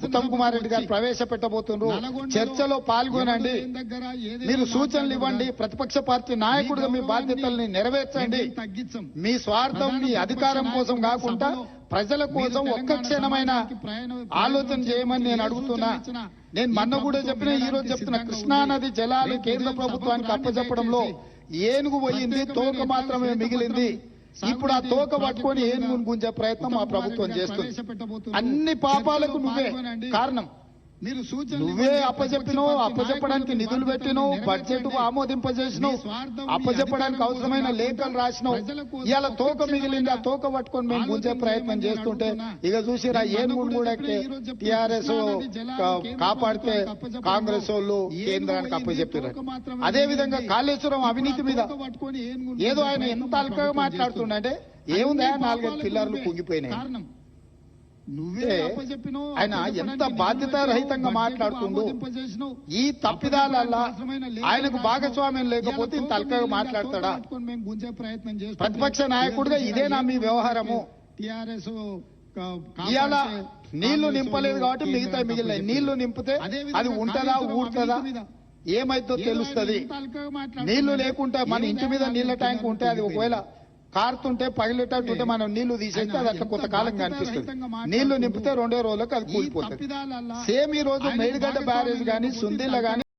ఉత్తమ్ కుమార్ రెడ్డి గారు ప్రవేశపెట్టబోతున్నారు. చర్చలో పాల్గొనండి, మీరు సూచనలు ఇవ్వండి, ప్రతిపక్ష పార్టీ నాయకుడిగా మీ బాధ్యతల్ని నెరవేర్చండి. మీ స్వార్థం మీ అధికారం కోసం కాకుండా ప్రజల కోసం ఒక్క క్షణమైన ఆలోచన చేయమని నేను అడుగుతున్నా. నేను మొన్న కూడా చెప్పిన, ఈ రోజు చెప్తున్నా, కృష్ణానది జలాలు కేంద్ర ప్రభుత్వానికి అప్పచెప్పడంలో ఏనుగు పోయింది, తోక మాత్రమే మిగిలింది. ఇప్పుడు ఆ తోక పట్టుకొని ఏనుగును గుంజే ప్రయత్నం మా ప్రభుత్వం చేస్తుంది. అన్ని పాపాలకు నువ్వే కారణం. నువ్వే అప్పచెప్పినావు, అప్పచెప్పడానికి నిధులు పెట్టినావు, బడ్జెట్ ఆమోదింపజేసినావు, అప్పచెప్పడానికి అవసరమైన లేఖలు రాసినావు. ఇవాళ తోక మిగిలింది, ఆ తోక పట్టుకొని మేము గుంజే ప్రయత్నం చేస్తుంటే ఇక చూసిరా ఏనుగుడు కూడా టిఆర్ఎస్ కాపాడితే కాంగ్రెస్ వాళ్ళు కేంద్రానికి అప్పచెప్పారు. అదే విధంగా కాళేశ్వరం అవినీతి మీద ఏదో ఆయన ఎంత అల్కగా మాట్లాడుతుండే, ఏముందా 4 పిల్లర్లు కుంగిపోయినాయి. నువ్వే ఆయన ఎంత బాధ్యతారహితంగా మాట్లాడుతుండో. ఈ తప్పిదాలల్లా ఆయనకు భాగస్వామ్యం లేకపోతే ఇంత అల్కగా మాట్లాడతాడా? ప్రతిపక్ష నాయకుడిగా ఇదేనా మీ వ్యవహారము? ఇవాళ నీళ్లు నింపలేదు కాబట్టి మిగతా మిగిలినాయి. నీళ్లు నింపితే అది ఉంటదా ఊరుతుందా ఏమైతో తెలుస్తుంది. నీళ్లు లేకుంటే మన ఇంటి మీద నీళ్ల ట్యాంక్ ఉంటే అది ఒకవేళ కారుతుంటే పగిలేటట్టుంటే మనం నీళ్లు తీసేస్తే అది అట్లా కొంతకాలం కనిపిస్తుంది. నీళ్లు నింపితే 2 రోజులకు అది కూలిపోతుంది. సేమ్ ఈ రోజు మేడిగడ్డ బ్యారేజ్ గానీ సుందిల్ల గానీ